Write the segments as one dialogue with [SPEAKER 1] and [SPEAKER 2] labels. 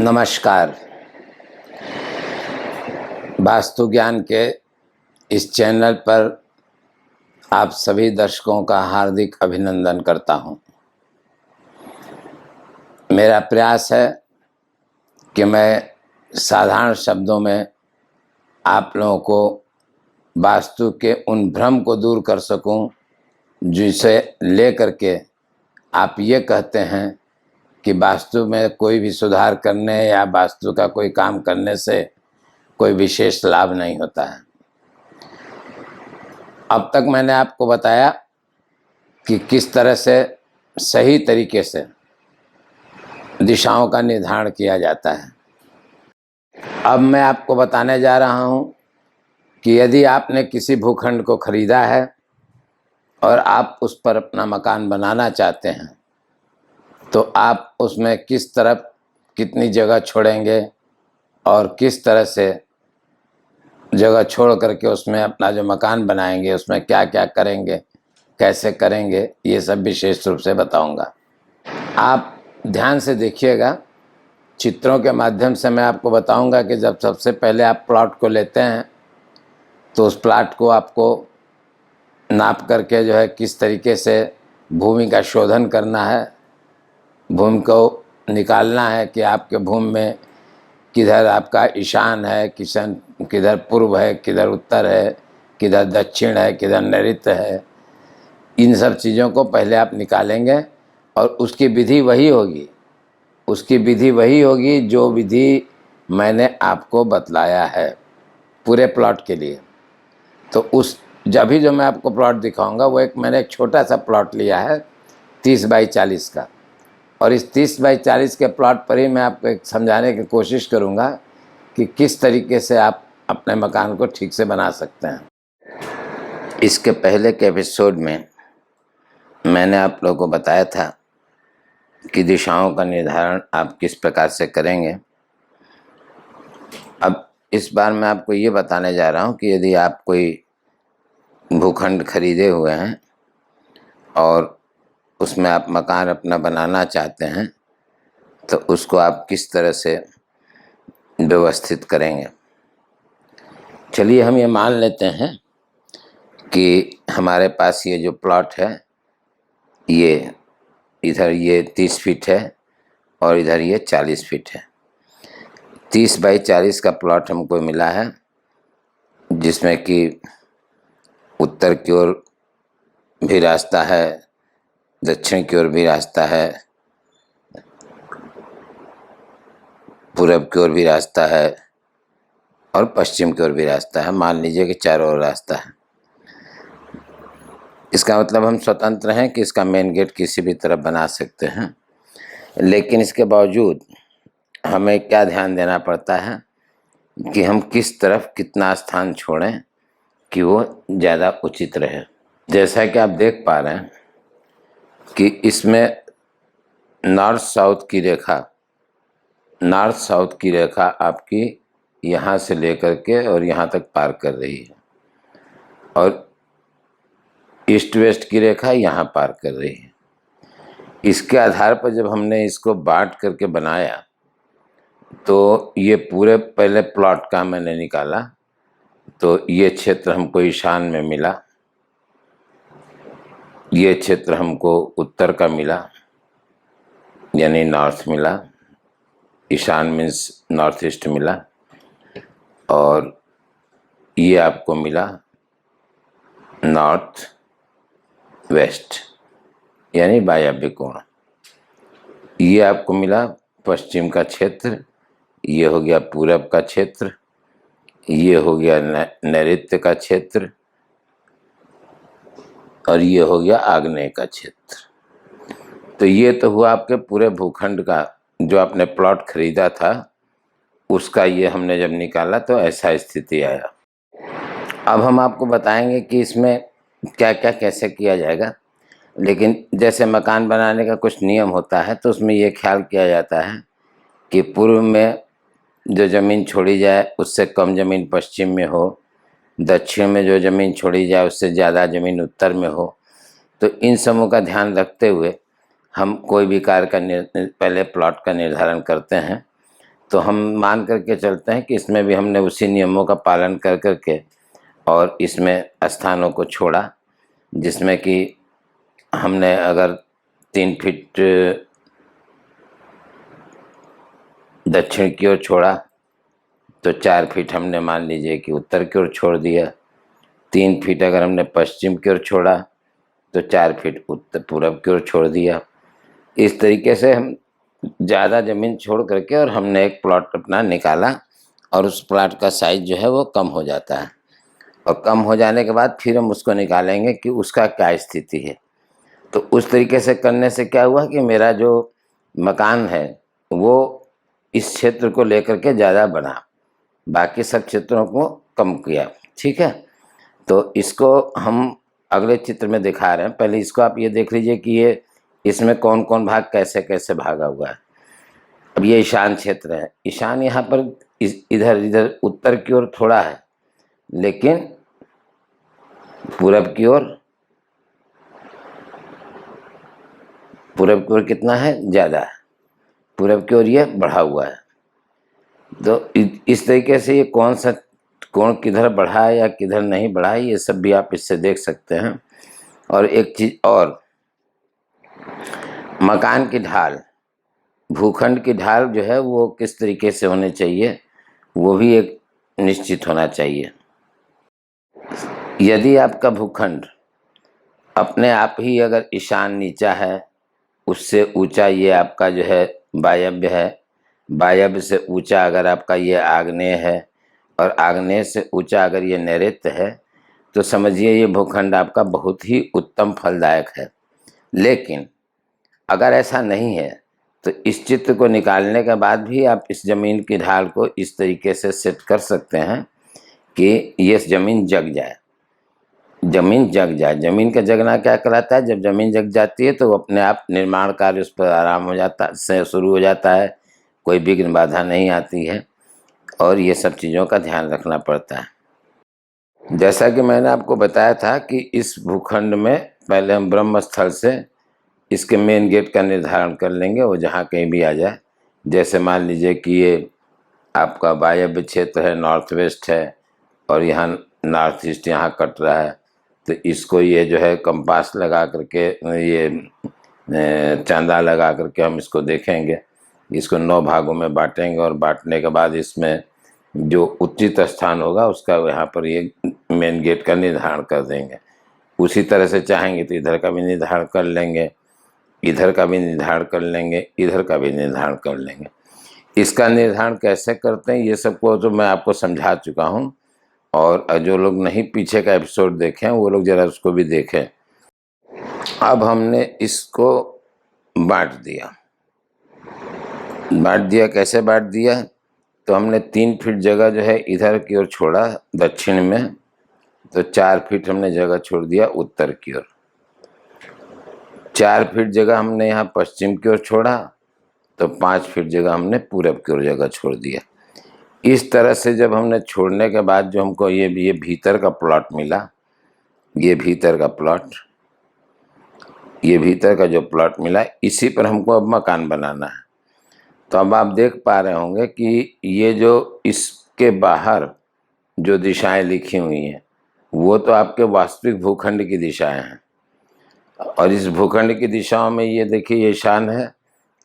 [SPEAKER 1] नमस्कार। वास्तु ज्ञान के इस चैनल पर आप सभी दर्शकों का हार्दिक अभिनंदन करता हूं। मेरा प्रयास है कि मैं साधारण शब्दों में आप लोगों को वास्तु के उन भ्रम को दूर कर सकूं जिसे लेकर के आप ये कहते हैं कि वास्तु में कोई भी सुधार करने या वास्तु का कोई काम करने से कोई विशेष लाभ नहीं होता है। अब तक मैंने आपको बताया कि किस तरह से सही तरीके से दिशाओं का निर्धारण किया जाता है। अब मैं आपको बताने जा रहा हूं कि यदि आपने किसी भूखंड को खरीदा है और आप उस पर अपना मकान बनाना चाहते हैं तो आप उसमें किस तरफ कितनी जगह छोड़ेंगे और किस तरह से जगह छोड़ करके उसमें अपना जो मकान बनाएंगे उसमें क्या क्या करेंगे, कैसे करेंगे, ये सब विशेष रूप से बताऊंगा। आप ध्यान से देखिएगा। चित्रों के माध्यम से मैं आपको बताऊंगा कि जब सबसे पहले आप प्लॉट को लेते हैं तो उस प्लॉट को आपको नाप करके जो है किस तरीके से भूमि का शोधन करना है, भूमि को निकालना है कि आपके भूमि में किधर आपका ईशान है, किधर पूर्व है, किधर उत्तर है, किधर दक्षिण है, किधर नैऋत्य है। इन सब चीज़ों को पहले आप निकालेंगे और उसकी विधि वही होगी जो विधि मैंने आपको बतलाया है पूरे प्लॉट के लिए। तो उस जब भी जो मैं आपको प्लॉट दिखाऊंगा वो मैंने एक छोटा सा प्लॉट लिया है 30 बाई 40 का, और इस 30 बाई 40 के प्लॉट पर ही मैं आपको एक समझाने की कोशिश करूंगा कि किस तरीके से आप अपने मकान को ठीक से बना सकते हैं। इसके पहले के एपिसोड में मैंने आप लोगों को बताया था कि दिशाओं का निर्धारण आप किस प्रकार से करेंगे। अब इस बार मैं आपको ये बताने जा रहा हूँ कि यदि आप कोई भूखंड खरीदे हुए हैं और उसमें आप मकान अपना बनाना चाहते हैं तो उसको आप किस तरह से व्यवस्थित करेंगे। चलिए हम ये मान लेते हैं कि हमारे पास ये जो प्लॉट है ये इधर ये 30 फीट है और इधर ये 40 फीट है। 30 बाई 40 का प्लॉट हमको मिला है जिसमें कि उत्तर की ओर भी रास्ता है, दक्षिण की ओर भी रास्ता है, पूरब की ओर भी रास्ता है और पश्चिम की ओर भी रास्ता है। मान लीजिए कि चारों ओर रास्ता है। इसका मतलब हम स्वतंत्र हैं कि इसका मेन गेट किसी भी तरफ बना सकते हैं, लेकिन इसके बावजूद हमें क्या ध्यान देना पड़ता है कि हम किस तरफ कितना स्थान छोड़ें कि वो ज़्यादा उचित रहे। जैसा कि आप देख पा रहे हैं कि इसमें नॉर्थ साउथ की रेखा आपकी यहाँ से लेकर के और यहाँ तक पार कर रही है और ईस्ट वेस्ट की रेखा यहाँ पार कर रही है। इसके आधार पर जब हमने इसको बांट करके बनाया तो ये पूरे पहले प्लॉट का मैंने निकाला तो ये क्षेत्र हमको ईशान में मिला, ये क्षेत्र हमको उत्तर का मिला यानी नॉर्थ मिला, ईशान मीन्स नॉर्थ ईस्ट मिला, और ये आपको मिला नॉर्थ वेस्ट यानी वायव्य कोण। ये आपको मिला पश्चिम का क्षेत्र, ये हो गया पूरब का क्षेत्र, ये हो गया नैऋत्य का क्षेत्र और ये हो गया आग्नेय का क्षेत्र। तो ये तो हुआ आपके पूरे भूखंड का जो आपने प्लॉट खरीदा था उसका ये हमने जब निकाला तो ऐसा स्थिति आया। अब हम आपको बताएंगे कि इसमें क्या क्या कैसे किया जाएगा, लेकिन जैसे मकान बनाने का कुछ नियम होता है तो उसमें ये ख्याल किया जाता है कि पूर्व में जो ज़मीन छोड़ी जाए उससे कम ज़मीन पश्चिम में हो, दक्षिण में जो ज़मीन छोड़ी जाए उससे ज़्यादा ज़मीन उत्तर में हो। तो इन सबों का ध्यान रखते हुए हम कोई भी कार्य का पहले प्लॉट का निर्धारण करते हैं तो हम मान करके चलते हैं कि इसमें भी हमने उसी नियमों का पालन कर करके और इसमें स्थानों को छोड़ा, जिसमें कि हमने अगर 3 फीट दक्षिण की ओर छोड़ा तो 4 फीट हमने मान लीजिए कि उत्तर की ओर छोड़ दिया। 3 फीट अगर हमने पश्चिम की ओर छोड़ा तो 4 फीट उत्तर पूरब की ओर छोड़ दिया। इस तरीके से हम ज़्यादा ज़मीन छोड़ करके और हमने एक प्लॉट अपना निकाला और उस प्लॉट का साइज जो है वो कम हो जाता है, और कम हो जाने के बाद फिर हम उसको निकालेंगे कि उसका क्या स्थिति है। तो उस तरीके से करने से क्या हुआ कि मेरा जो मकान है वो इस क्षेत्र को लेकर के ज़्यादा बना, बाकी सब क्षेत्रों को कम किया। ठीक है, तो इसको हम अगले चित्र में दिखा रहे हैं। पहले इसको आप ये देख लीजिए कि ये इसमें कौन कौन भाग कैसे कैसे भागा हुआ है। अब ये ईशान क्षेत्र है। ईशान यहाँ पर इधर इधर उत्तर की ओर थोड़ा है, लेकिन पूरब की ओर कितना है, ज़्यादा है। पूरब की ओर ये बढ़ा हुआ है। तो इस तरीके से ये कौन सा कोण किधर बढ़ा है या किधर नहीं बढ़ा है, ये सब भी आप इससे देख सकते हैं। और एक चीज़ और, मकान की ढाल, भूखंड की ढाल जो है वो किस तरीके से होने चाहिए, वो भी एक निश्चित होना चाहिए। यदि आपका भूखंड अपने आप ही अगर ईशान नीचा है, उससे ऊंचा ये आपका जो है वायव्य है, वायव्य से ऊंचा अगर आपका ये आग्नेय है, और आग्नेय से ऊंचा अगर ये नैऋत्य है, तो समझिए ये भूखंड आपका बहुत ही उत्तम फलदायक है। लेकिन अगर ऐसा नहीं है तो इस चित्र को निकालने के बाद भी आप इस ज़मीन की ढाल को इस तरीके से सेट कर सकते हैं कि ये ज़मीन जग जाए। ज़मीन जग जाए, ज़मीन का जगना क्या कहलाता है, जब ज़मीन जग जाती है तो अपने आप निर्माण कार्य उस पर आराम हो जाता से शुरू हो जाता है, कोई विघ्न बाधा नहीं आती है, और ये सब चीज़ों का ध्यान रखना पड़ता है। जैसा कि मैंने आपको बताया था कि इस भूखंड में पहले हम ब्रह्म स्थल से इसके मेन गेट का निर्धारण कर लेंगे, वो जहाँ कहीं भी आ जाए। जैसे मान लीजिए कि ये आपका वायव्य क्षेत्र है, नॉर्थ वेस्ट है, और यहाँ नॉर्थ ईस्ट यहाँ कट रहा है, तो इसको ये जो है कंपास लगा करके, ये चांदा लगा करके हम इसको देखेंगे। इसको 9 भागों में बांटेंगे, और बांटने के बाद इसमें जो उचित स्थान होगा उसका यहाँ पर ये मेन गेट का निर्धारण कर देंगे। उसी तरह से चाहेंगे तो इधर का भी निर्धारण कर लेंगे, इधर का भी निर्धारण कर लेंगे, इधर का भी निर्धारण कर लेंगे। इसका निर्धारण कैसे करते हैं ये सबको तो मैं आपको समझा चुका हूँ, और जो लोग नहीं पीछे का एपिसोड देखें वो लोग ज़रा उसको भी देखें। अब हमने इसको बांट दिया। कैसे बांट दिया, तो हमने 3 फीट जगह जो है इधर की ओर छोड़ा दक्षिण में, तो 4 फीट हमने जगह छोड़ दिया उत्तर की ओर। 4 फीट जगह हमने यहाँ पश्चिम की ओर छोड़ा, तो 5 फीट जगह हमने पूरब की ओर जगह छोड़ दिया। इस तरह से जब हमने छोड़ने के बाद जो हमको ये भीतर का प्लॉट मिला, ये भीतर का जो प्लॉट मिला, इसी पर हमको अब मकान बनाना है। तो अब आप देख पा रहे होंगे कि ये जो इसके बाहर जो दिशाएं लिखी हुई हैं वो तो आपके वास्तविक भूखंड की दिशाएं हैं, और इस भूखंड की दिशाओं में ये देखिए ये ईशान है,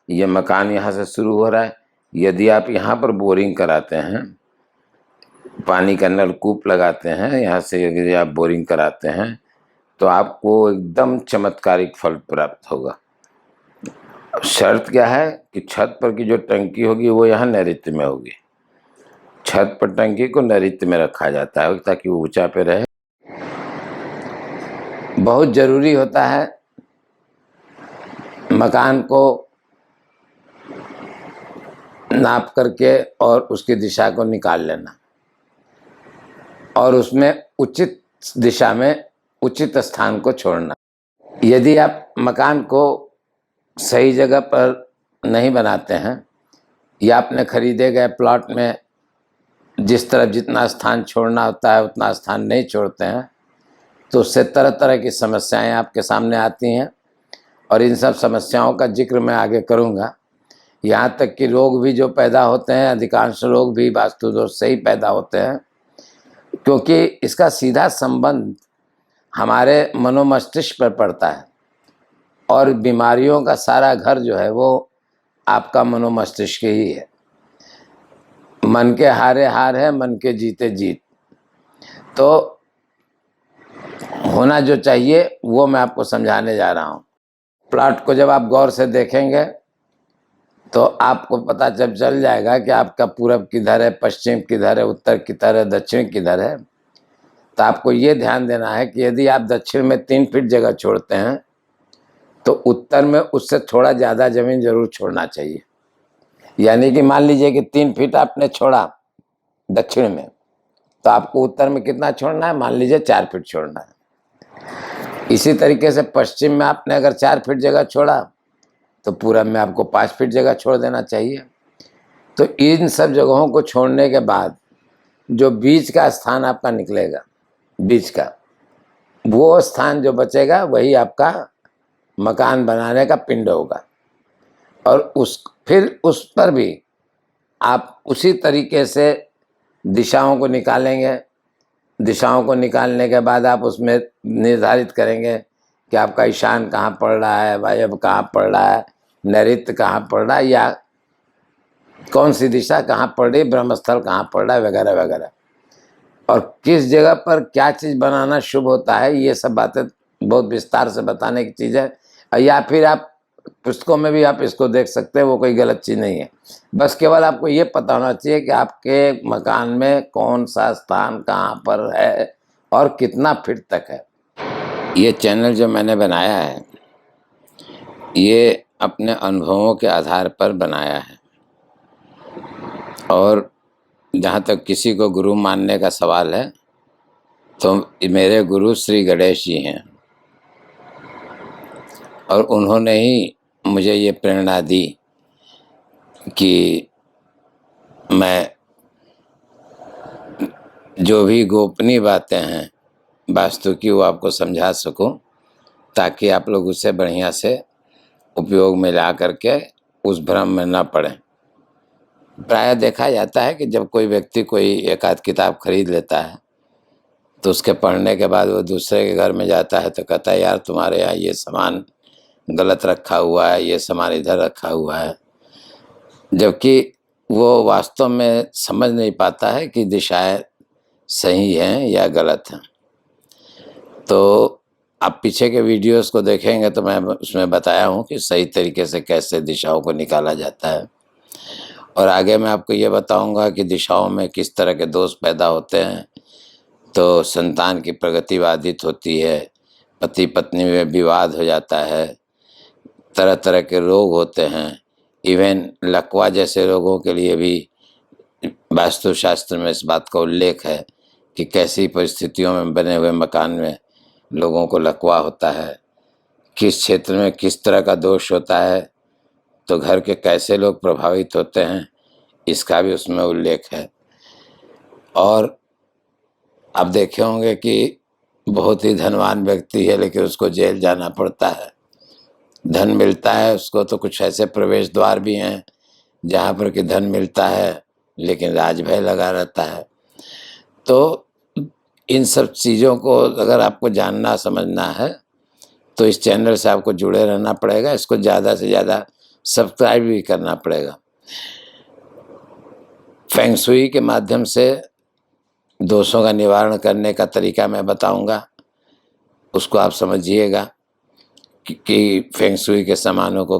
[SPEAKER 1] ये मकान यहाँ से शुरू हो रहा है। यदि आप यहाँ पर बोरिंग कराते हैं, पानी का नलकूप लगाते हैं, यहाँ से यदि आप बोरिंग कराते हैं तो आपको एकदम चमत्कारिक फल प्राप्त होगा। शर्त क्या है कि छत पर की जो टंकी होगी वो यहाँ नैऋत्य में होगी। छत पर टंकी को नैऋत्य में रखा जाता है ताकि वो ऊंचा पे रहे। बहुत जरूरी होता है मकान को नाप करके और उसकी दिशा को निकाल लेना, और उसमें उचित दिशा में उचित स्थान को छोड़ना। यदि आप मकान को सही जगह पर नहीं बनाते हैं, या आपने खरीदे गए प्लॉट में जिस तरफ जितना स्थान छोड़ना होता है उतना स्थान नहीं छोड़ते हैं, तो उससे तरह तरह की समस्याएं आपके सामने आती हैं, और इन सब समस्याओं का जिक्र मैं आगे करूंगा। यहाँ तक कि रोग भी जो पैदा होते हैं, अधिकांश रोग भी वास्तु दोष से ही पैदा होते हैं, क्योंकि इसका सीधा संबंध हमारे मनोमस्तिष्क पर पड़ता है। और बीमारियों का सारा घर जो है वो आपका मनोमस्तिष्क ही है। मन के हारे हार है, मन के जीते जीत। तो होना जो चाहिए वो मैं आपको समझाने जा रहा हूँ। प्लॉट को जब आप गौर से देखेंगे तो आपको पता जब चल जाएगा कि आपका पूरब किधर है, पश्चिम किधर है, उत्तर किधर है, दक्षिण किधर है। तो आपको ये ध्यान देना है कि यदि आप दक्षिण में 3 फीट जगह छोड़ते हैं तो उत्तर में उससे थोड़ा ज़्यादा जमीन जरूर छोड़ना चाहिए। यानी कि मान लीजिए कि 3 फीट आपने छोड़ा दक्षिण में, तो आपको उत्तर में कितना छोड़ना है? मान लीजिए 4 फीट छोड़ना है। इसी तरीके से पश्चिम में आपने अगर 4 फीट जगह छोड़ा तो पूरब में आपको 5 फीट जगह छोड़ देना चाहिए। तो इन सब जगहों को छोड़ने के बाद जो बीच का स्थान आपका निकलेगा, बीच का वो स्थान जो बचेगा वही आपका मकान बनाने का पिंड होगा। और फिर उस पर भी आप उसी तरीके से दिशाओं को निकालेंगे। दिशाओं को निकालने के बाद आप उसमें निर्धारित करेंगे कि आपका ईशान कहाँ पड़ रहा है, वायव्य कहाँ पड़ रहा है, नैऋत्य कहाँ पड़ रहा है, या कौन सी दिशा कहाँ पड़ रही, ब्रह्मस्थल कहाँ पड़ रहा है, वगैरह वगैरह। और किस जगह पर क्या चीज़ बनाना शुभ होता है, ये सब बातें बहुत विस्तार से बताने की चीज़ है। या फिर आप पुस्तकों में भी आप इसको देख सकते हैं, वो कोई गलत चीज़ नहीं है। बस केवल आपको ये पता होना चाहिए कि आपके मकान में कौन सा स्थान कहाँ पर है और कितना फीट तक है। ये चैनल जो मैंने बनाया है ये अपने अनुभवों के आधार पर बनाया है। और जहाँ तक किसी को गुरु मानने का सवाल है तो मेरे गुरु श्री गणेश जी हैं, और उन्होंने ही मुझे ये प्रेरणा दी कि मैं जो भी गोपनीय बातें हैं वास्तु की वो आपको समझा सकूं, ताकि आप लोग उससे बढ़िया से उपयोग में ला करके उस भ्रम में न पड़ें। प्रायः देखा जाता है कि जब कोई व्यक्ति कोई एक आध किताब खरीद लेता है तो उसके पढ़ने के बाद वो दूसरे के घर में जाता है तो कहता है यार तुम्हारे यहाँ ये सामान गलत रखा हुआ है, ये सामान इधर रखा हुआ है, जबकि वो वास्तव में समझ नहीं पाता है कि दिशाएं सही हैं या गलत हैं। तो आप पीछे के वीडियोस को देखेंगे तो मैं उसमें बताया हूँ कि सही तरीके से कैसे दिशाओं को निकाला जाता है। और आगे मैं आपको ये बताऊंगा कि दिशाओं में किस तरह के दोष पैदा होते हैं तो संतान की प्रगति बाधित होती है, पति पत्नी में विवाद हो जाता है, तरह तरह के रोग होते हैं। इवन लकवा जैसे रोगों के लिए भी वास्तुशास्त्र में इस बात का उल्लेख है कि कैसी परिस्थितियों में बने हुए मकान में लोगों को लकवा होता है, किस क्षेत्र में किस तरह का दोष होता है, तो घर के कैसे लोग प्रभावित होते हैं, इसका भी उसमें उल्लेख है। और आप देखे होंगे कि बहुत ही धनवान व्यक्ति है लेकिन उसको जेल जाना पड़ता है। धन मिलता है उसको तो कुछ ऐसे प्रवेश द्वार भी हैं जहाँ पर कि धन मिलता है लेकिन राजभय लगा रहता है। तो इन सब चीज़ों को अगर आपको जानना समझना है तो इस चैनल से आपको जुड़े रहना पड़ेगा। इसको ज़्यादा से ज़्यादा सब्सक्राइब भी करना पड़ेगा। फेंग शुई के माध्यम से दोषों का निवारण करने का तरीका मैं बताऊंगा, उसको आप समझिएगा कि फेंग शुई के सामानों को